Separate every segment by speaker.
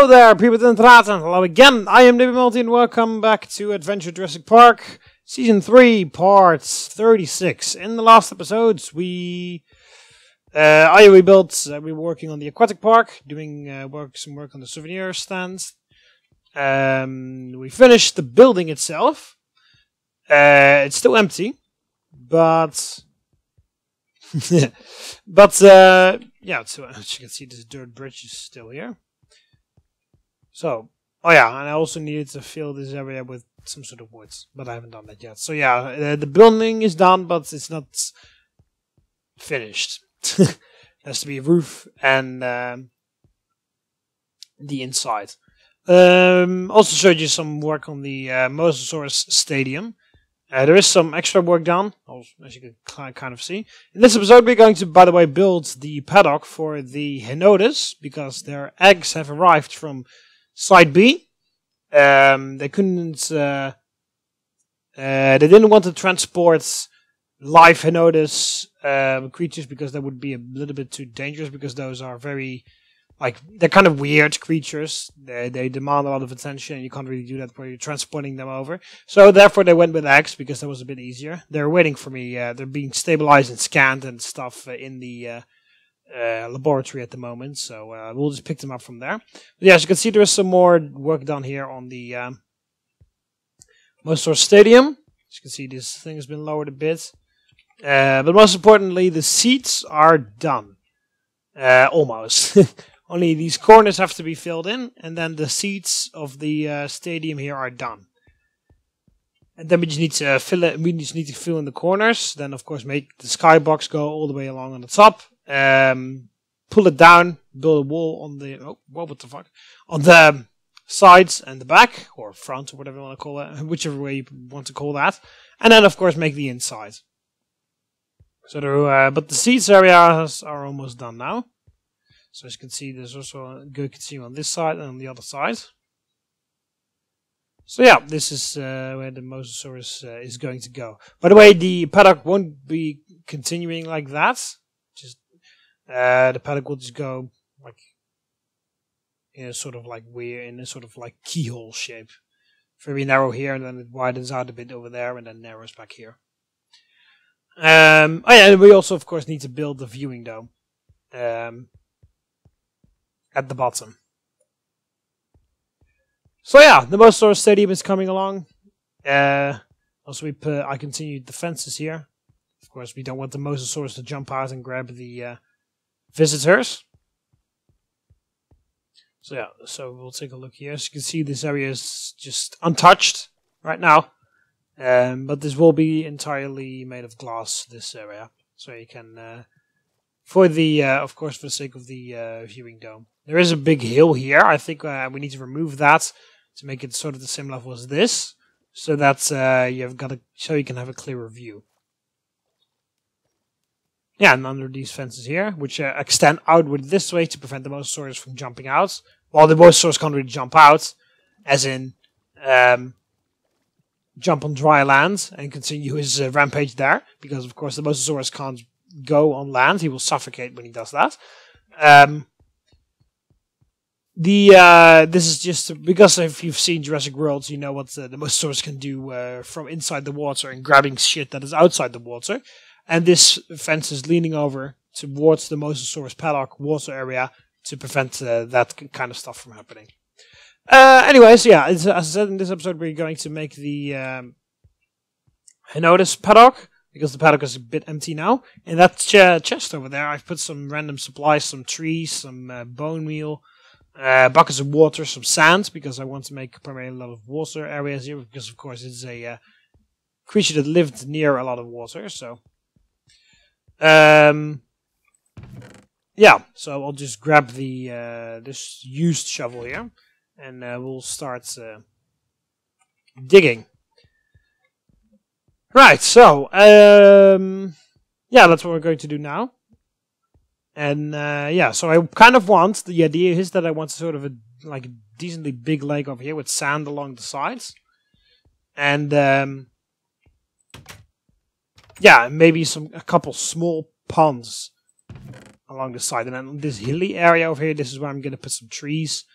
Speaker 1: there, people in Traten. Hello again. I am TheMBmulti and welcome back to Adventure Jurassic Park Season 3, Part 36. In the last episodes, we were working on the Aquatic Park, doing some work on the souvenir stands. We finished the building itself. It's still empty, but yeah. So as you can see, this dirt bridge is still here. So, oh yeah, and I also needed to fill this area with some sort of woods, but I haven't done that yet. So yeah, the building is done, but it's not finished. It has to be a roof and the inside. Also showed you some work on the Mosasaurus stadium. There is some extra work done, as you can kind of see. In this episode, we're going to, by the way, build the paddock for the Henodus, because their eggs have arrived from Site B. They couldn't. They didn't want to transport live Henodus creatures because that would be a little bit too dangerous. Because those are very, they're kind of weird creatures. They demand a lot of attention, and you can't really do that when you're transporting them over. So therefore, they went with eggs because that was a bit easier. They're waiting for me. They're being stabilized and scanned and stuff in the laboratory at the moment, so we'll just pick them up from there. But yeah, as you can see, there is some more work done here on the Mosasaurus Stadium. As you can see, this thing has been lowered a bit, but most importantly, the seats are done. Almost. Only these corners have to be filled in, and then the seats of the stadium here are done. And then we just need to fill it. We just need to fill in the corners. Then, of course, make the skybox go all the way along on the top. Pull it down, build a wall on the on the sides and the back, or front, or whatever you want to call it, whichever way you want to call that, and then of course make the inside. So there, but the seats areas are almost done now. So as you can see, there's also a good continuum on this side and on the other side. So yeah, this is where the Mosasaurus is going to go. By the way, the paddock won't be continuing like that. The paddock will just go in a sort of keyhole shape. Very narrow here, and then it widens out a bit over there, and then narrows back here. And we also, of course, need to build the viewing dome at the bottom. So yeah, the Mosasaurus Stadium is coming along. Also, I continued the fences here. Of course, we don't want the Mosasaurus to jump out and grab the visitors. So yeah, so we'll take a look here. As you can see, this area is just untouched right now. But this will be entirely made of glass, this area. So you can, of course, for the sake of the viewing dome. There is a big hill here. I think we need to remove that to make it sort of the same level as this. So that so you can have a clearer view. Yeah, and under these fences here, which extend outward this way to prevent the Mosasaurus from jumping out. Well, the Mosasaurus can't really jump out, as in jump on dry land and continue his rampage there, because of course the Mosasaurus can't go on land. He will suffocate when he does that. This is just because if you've seen Jurassic World, you know what the Mosasaurus can do from inside the water and grabbing shit that is outside the water. And this fence is leaning over towards the Mosasaurus paddock water area to prevent that kind of stuff from happening. Anyways, yeah, as I said, in this episode we're going to make the Henodus paddock, because the paddock is a bit empty now. In that chest over there, I've put some random supplies, some trees, some bone meal, buckets of water, some sand, because I want to make primarily a lot of water areas here, because of course it's a creature that lived near a lot of water, so... yeah, so I'll just grab the this used shovel here, and we'll start digging. Right, so yeah, that's what we're going to do now. And yeah, so I kind of want, the idea is that I want sort of a decently big lake over here with sand along the sides, and yeah, maybe a couple small ponds along the side. And then this hilly area over here, this is where I'm going to put some trees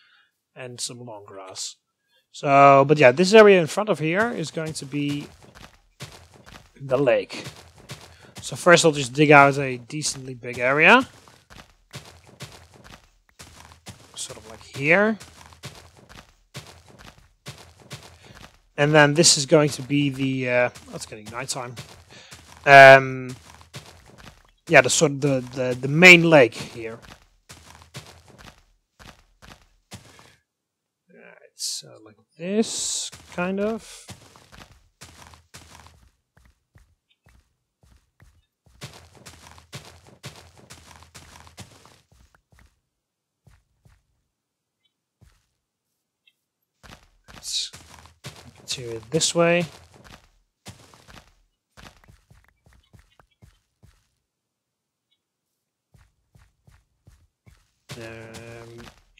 Speaker 1: and some long grass. So, but yeah, this area in front of here is going to be the lake. So first I'll just dig out a decently big area. Sort of like here. And then this is going to be the... oh, it's getting nighttime. Yeah, the sort of the main lake here. Alright, so like this, kind of. Let's continue it this way.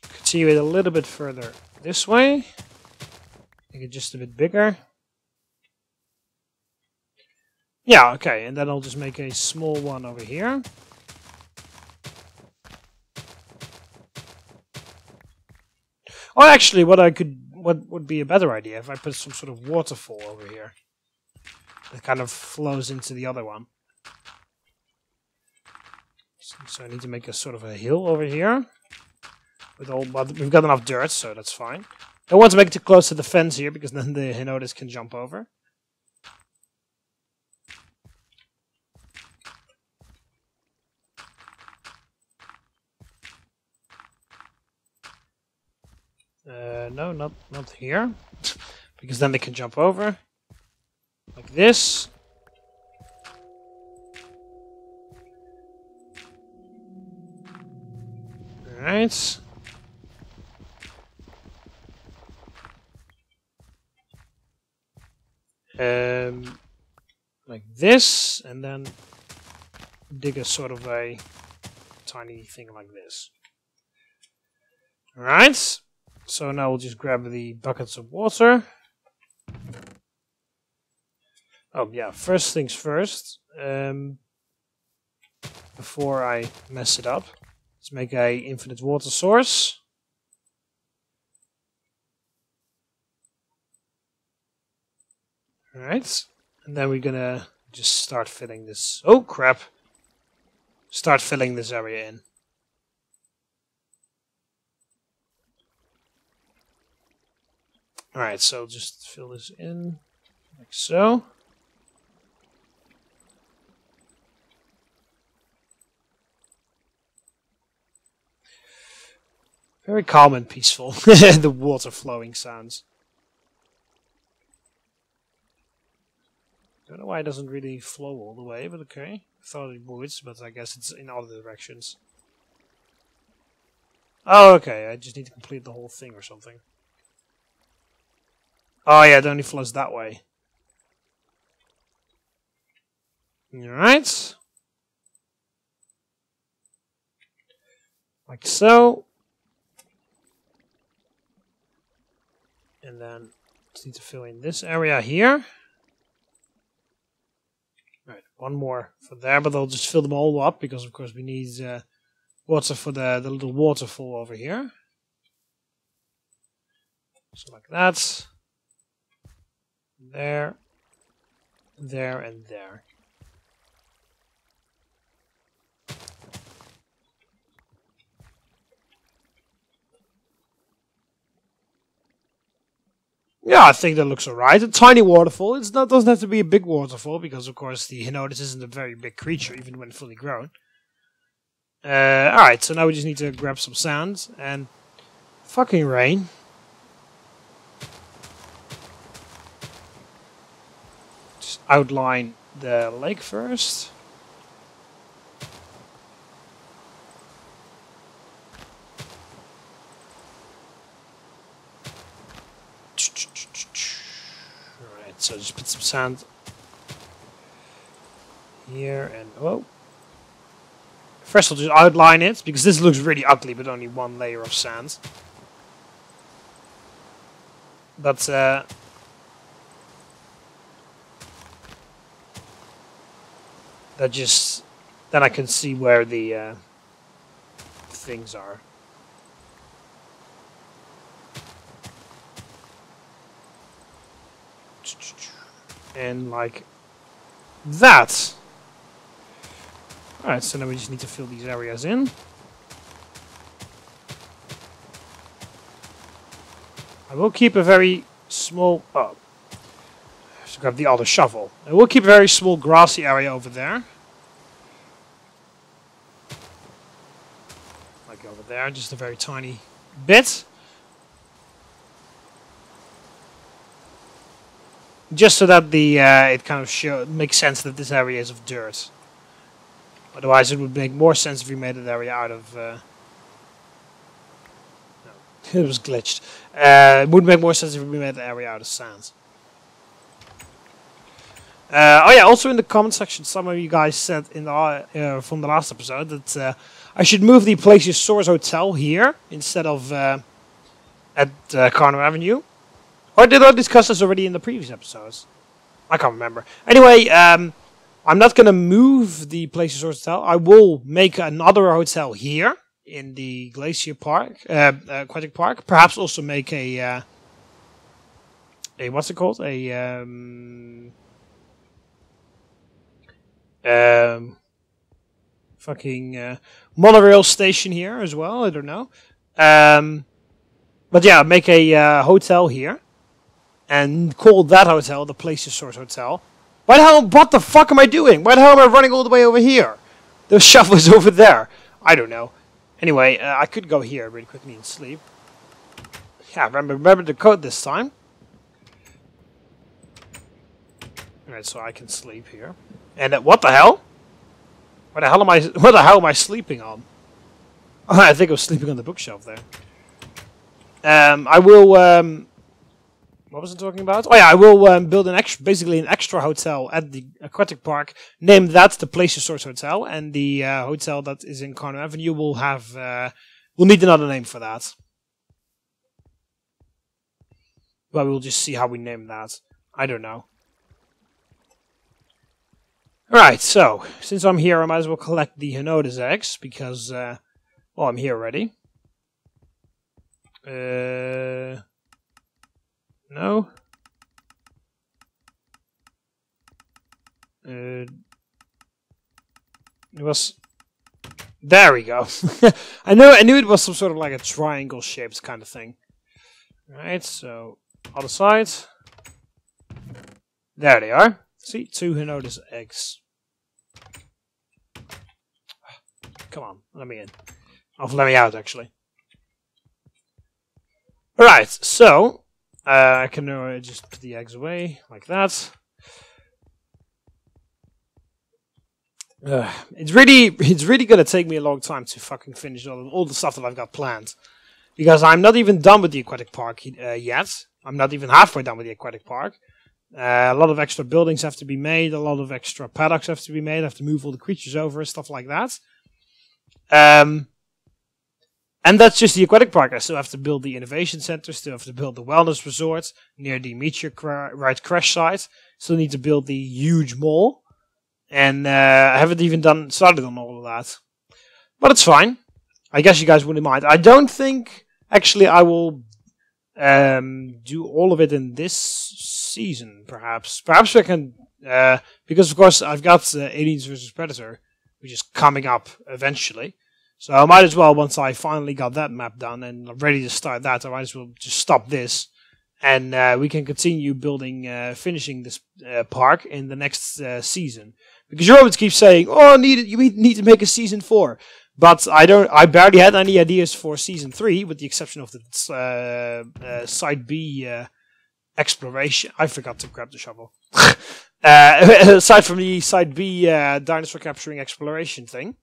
Speaker 1: Continue it a little bit further this way. Make it just a bit bigger. Yeah, okay, and then I'll just make a small one over here. Or actually, what would be a better idea if I put some sort of waterfall over here. That kind of flows into the other one. So I need to make a sort of a hill over here. But we've got enough dirt, so that's fine. I don't want to make it too close to the fence here, because then the Henodus can jump over. No, not here. Because then they can jump over. Like this. Alright. Like this, and then dig a sort of a tiny thing like this. Alright, so now we'll just grab the buckets of water. Oh yeah, first things first, before I mess it up, let's make a infinite water source. Alright, and then we're gonna just start filling this. Oh crap! Start filling this area in. Alright, so just fill this in like so. Very calm and peaceful, the water flowing sounds. Don't know why it doesn't really flow all the way, but okay. I thought it would, but I guess it's in other directions. Oh, okay, I just need to complete the whole thing or something. Oh yeah, it only flows that way. Alright. Like so. And then just need to fill in this area here. Right, one more for there, but I'll just fill them all up because, of course, we need water for the little waterfall over here. So like that. There. There and there. Yeah, I think that looks alright. A tiny waterfall. Doesn't have to be a big waterfall because, of course, the Henodus isn't a very big creature, even when fully grown. Alright, so now we just need to grab some sand and fucking rain. Just outline the lake first. Alright, so just put some sand here and oh. First I'll just outline it because this looks really ugly with only one layer of sand. But that just then I can see where the things are. And like that. Alright, so now we just need to fill these areas in. I will keep a very small... Oh. So grab the other shovel. I will keep a very small grassy area over there. Like over there, just a very tiny bit. Just so that the it kind of makes sense that this area is of dirt. Otherwise it would make more sense if we made an area out of... no, it was glitched. It would make more sense if we made an area out of sand. Oh yeah, also in the comment section, some of you guys said in the from the last episode that I should move the Mosasaurus Hotel here instead of at Carno Avenue. Or did I discuss this already in the previous episodes? I can't remember. Anyway, I'm not going to move the Mosasaurus Hotel. I will make another hotel here in the Glacier Park, Aquatic Park. Perhaps also make a what's it called? Fucking monorail station here as well. I don't know. But yeah, make a hotel here and call that hotel the Mosasaurus Hotel. Why the hell? What the fuck am I doing? Why the hell am I running all the way over here? The shovel is over there. I don't know. Anyway, I could go here really quickly and sleep. Yeah, remember the code this time. Alright, so I can sleep here. And what the hell? What the hell am I sleeping on? Oh, I think I was sleeping on the bookshelf there. I will what was I talking about? Oh yeah, I will build basically an extra hotel at the Aquatic Park. Name that the Mosasaurus Hotel, and the hotel that is in Carno Avenue will have we'll need another name for that. But we'll just see how we name that. I don't know. Alright, so since I'm here, I might as well collect the Henodus eggs because well, I'm here already. No. It was... There we go. I knew it was some sort of like a triangle shaped kind of thing. Right, so other side. There they are. See, 2 Henodus eggs. Come on, let me in. Oh, let me out actually. Alright, so I can just put the eggs away like that. It's really gonna take me a long time to fucking finish all the stuff that I've got planned, because I'm not even done with the Aquatic Park yet. I'm not even halfway done with the Aquatic Park. A lot of extra buildings have to be made. A lot of extra paddocks have to be made. I have to move all the creatures over, stuff like that. And that's just the Aquatic Park. I still have to build the Innovation Center, still have to build the Wellness Resort near the meteorite crash site. Still need to build the huge mall. And I haven't even started on all of that. But it's fine. I guess you guys wouldn't mind. I don't think, actually, I will do all of it in this season, perhaps. Perhaps I can, because of course I've got Aliens vs Predator, which is coming up eventually. So I might as well, once I finally got that map done and I'm ready to start that, I might as well just stop this. And we can continue building, finishing this park in the next season. Because you always keep saying, oh, you need to make a season 4. But I barely had any ideas for season 3, with the exception of the side B exploration. I forgot to grab the shovel. Aside from the side B dinosaur capturing exploration thing.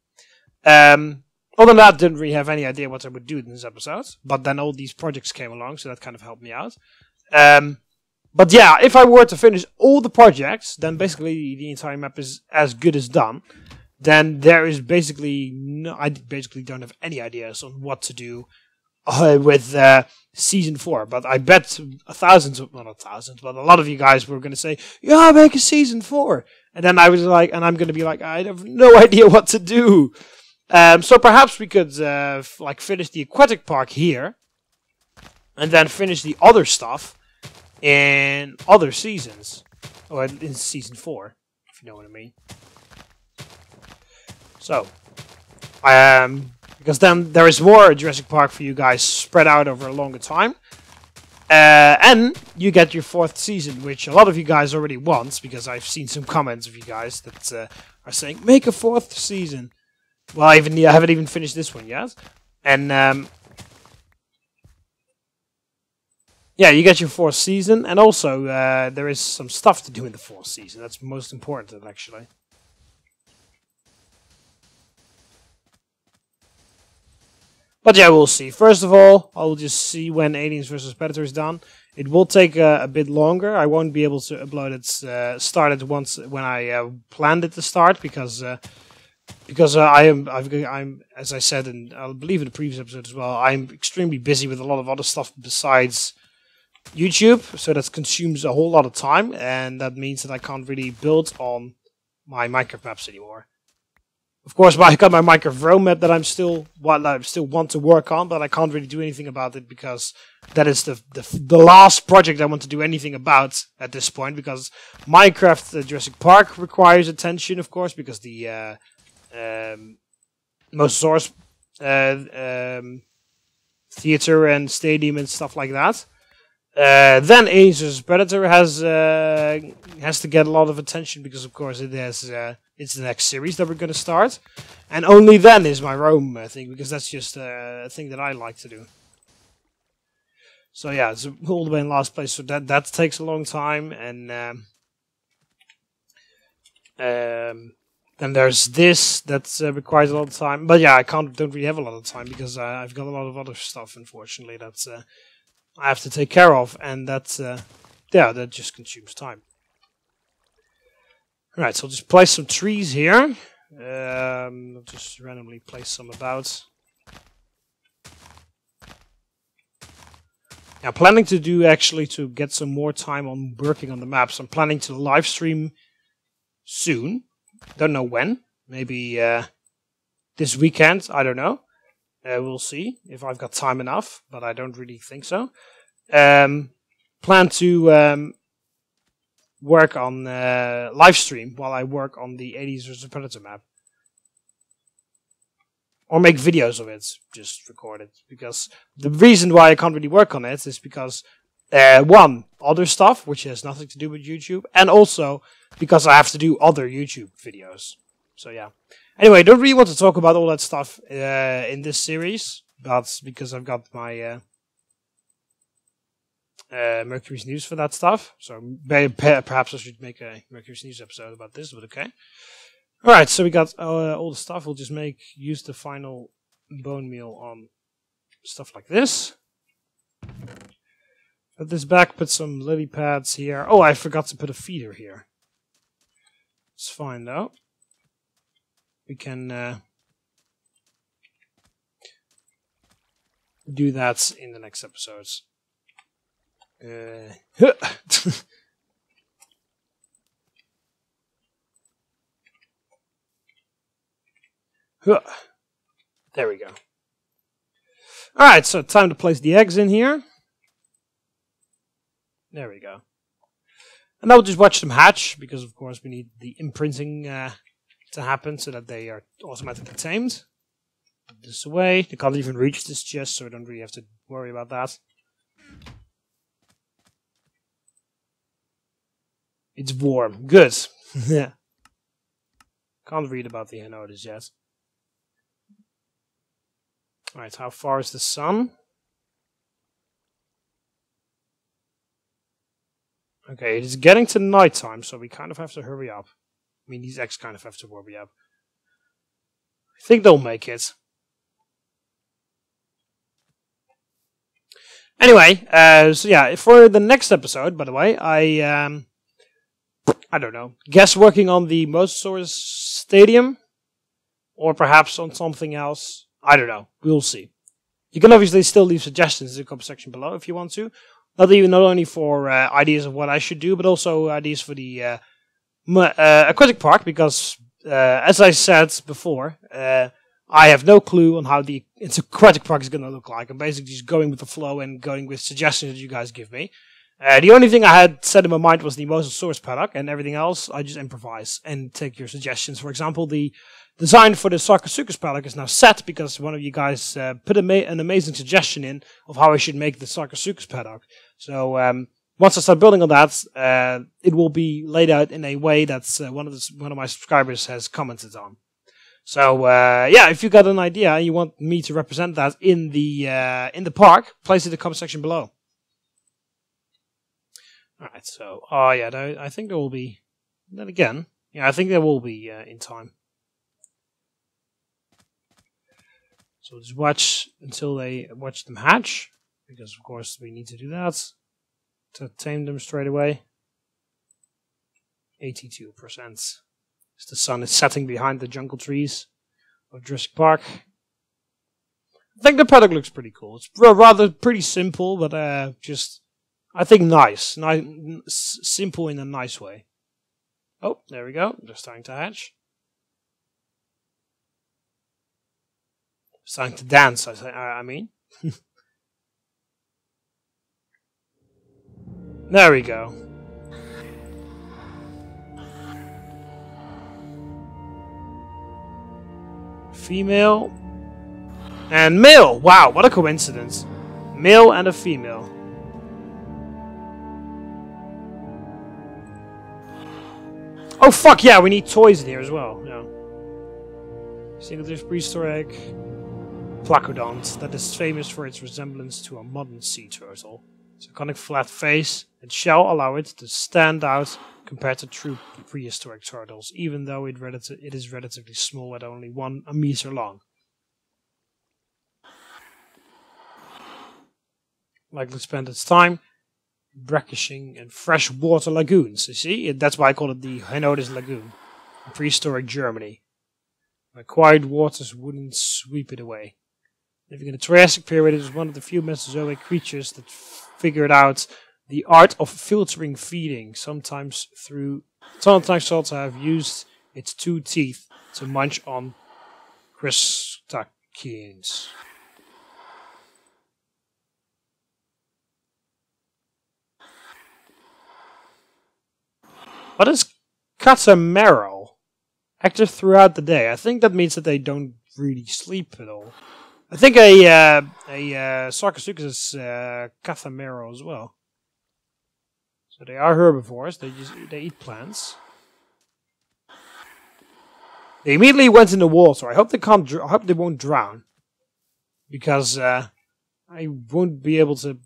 Speaker 1: Other than that, didn't really have any idea what I would do in this episode. But then all these projects came along, so that kind of helped me out. But yeah, if I were to finish all the projects, then basically the entire map is as good as done. Then there is basically I basically don't have any ideas on what to do with season 4. But I bet well, not thousands, but a lot of you guys were going to say, yeah, make a season 4. And then I was like, and I'm going to be like, I have no idea what to do. So perhaps we could like finish the Aquatic Park here, and then finish the other stuff in other seasons, or in season 4, if you know what I mean. So, because then there is more Jurassic Park for you guys spread out over a longer time. And you get your 4th season, which a lot of you guys already want, because I've seen some comments of you guys that are saying, make a 4th season. Well, I haven't even finished this one yet. And, yeah, you get your 4th season, and also there is some stuff to do in the 4th season. That's most important, actually. But yeah, we'll see. First of all, I'll just see when Aliens vs Predator is done. It will take a bit longer. I won't be able to upload it started once when I planned it to start because I'm as I said, and I believe in the previous episode as well, I'm extremely busy with a lot of other stuff besides YouTube, so that consumes a whole lot of time, and that means that I can't really build on my Minecraft maps anymore. Of course, I got my Minecraft roam map that I still want to work on, but I can't really do anything about it because that is the last project I want to do anything about at this point. Because Minecraft Jurassic Park requires attention, of course, because the Mosasaurus theater and stadium and stuff like that. Then Aliens vs Predator has to get a lot of attention because, of course, it's the next series that we're going to start, and only then is my roam thing, because that's just a thing that I like to do. So yeah, it's all the way in last place, so that takes a long time, and then there's this that requires a lot of time. But yeah, I don't really have a lot of time because I've got a lot of other stuff, unfortunately, that's I have to take care of, and that's yeah, that just consumes time. Alright, so I'll just place some trees here. I'll just randomly place some about. Now, planning to do actually to get some more time on working on the maps. I'm planning to live stream soon. Don't know when. Maybe this weekend. I don't know. We'll see if I've got time enough, but I don't really think so. Plan to work on live stream while I work on the Aliens vs Predator map, or make videos of it, just record it, because the reason why I can't really work on it is because one, other stuff which has nothing to do with YouTube, and also because I have to do other YouTube videos. So yeah, anyway, I don't really want to talk about all that stuff in this series, but because I've got my Mercury's News for that stuff, so perhaps I should make a Mercury's News episode about this, but okay. Alright, so we got all the stuff. We'll just use the final bone meal on stuff like this. Put this back, put some lily pads here. Oh, I forgot to put a feeder here. It's fine though. We can do that in the next episodes. There we go. Alright, so time to place the eggs in here. There we go. And now we'll just watch them hatch, because of course we need the imprinting to happen so that they are automatically tamed. Put this away. They can't even reach this chest, so I don't really have to worry about that. It's warm. Good. Yeah. Can't read about the Henodus yet. Alright, how far is the sun? Okay, it is getting to nighttime, so we kind of have to hurry up. I mean, these eggs kind of have to hurry up. I think they'll make it. Anyway, so yeah, for the next episode, by the way, I don't know. Guess working on the Mosasaurus stadium? Or perhaps on something else. I don't know. We'll see. You can obviously still leave suggestions in the comment section below if you want to. Not only for ideas of what I should do, but also ideas for the Aquatic Park, because as I said before, I have no clue on how the Aquatic Park is going to look like. I'm basically just going with the flow and going with suggestions that you guys give me. The only thing I had set in my mind was the Mosasaurus paddock, and everything else I just improvise and take your suggestions. For example, the design for the Sarcosuchus paddock is now set because one of you guys put an amazing suggestion in of how I should make the Sarcosuchus paddock. So once I start building on that, it will be laid out in a way that's one of my subscribers has commented on. So yeah, if you got an idea and you want me to represent that in the park, place it in the comment section below. Alright, so, oh yeah, I think there will be, then again, yeah, I think there will be in time. So just watch until they watch them hatch, because of course we need to do that to tame them straight away. 82%. As the sun is setting behind the jungle trees of Jurassic Park. I think the paddock looks pretty cool. It's rather pretty simple, but just... I think nice. Simple in a nice way. Oh, there we go. They're starting to hatch. Starting to dance, I mean. There we go. Female. And male! Wow, what a coincidence. Male and a female. Oh fuck yeah, we need toys in here as well. Yeah. Single-dish prehistoric placodont that is famous for its resemblance to a modern sea turtle. Its iconic flat face and shell allow it to stand out compared to true prehistoric turtles, even though it is relatively small at only a meter long. Likely spend its time brackishing in freshwater lagoons. You see, that's why I call it the Henodus lagoon in prehistoric Germany. Where quiet waters wouldn't sweep it away. Living in the Triassic period, it was one of the few Mesozoic creatures that figured out the art of filtering feeding. Sometimes thought to have used its 2 teeth to munch on crustaceans. What is catamaral? Active throughout the day. I think that means that they don't really sleep at all. I think a Sarcosuchus is catamaral as well. So they are herbivores. They eat plants. They immediately went in the water. I hope they can't. I hope they won't drown, because I won't be able to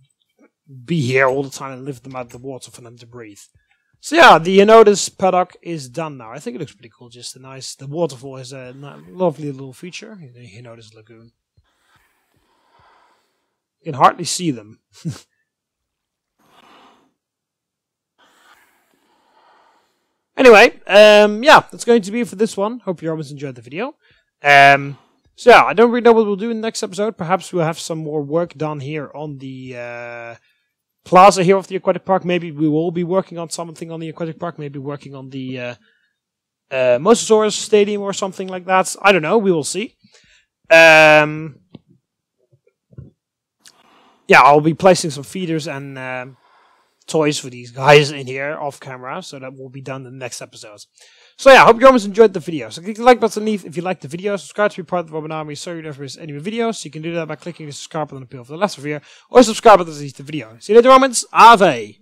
Speaker 1: be here all the time and lift them out of the water for them to breathe. So yeah, the Henodus paddock is done now. I think it looks pretty cool. Just the waterfall is a lovely little feature. The Henodus lagoon. You can hardly see them. Anyway, yeah, that's going to be it for this one. Hope you always enjoyed the video. So yeah, I don't really know what we'll do in the next episode. Perhaps we'll have some more work done here on the plaza here of the Aquatic Park. Maybe we will be working on something on the Aquatic Park. Maybe working on the Mosasaurus Stadium or something like that. I don't know. We will see. Yeah, I'll be placing some feeders and toys for these guys in here off camera. So that will be done in the next episodes. So yeah, I hope you always enjoyed the video. So click the like button underneath if you liked the video. Subscribe to be part of the TheMBmulti so you never miss any of the videos. You can do that by clicking the subscribe button on the left of here, or subscribe button underneath the video. See you later, Romans. Ave!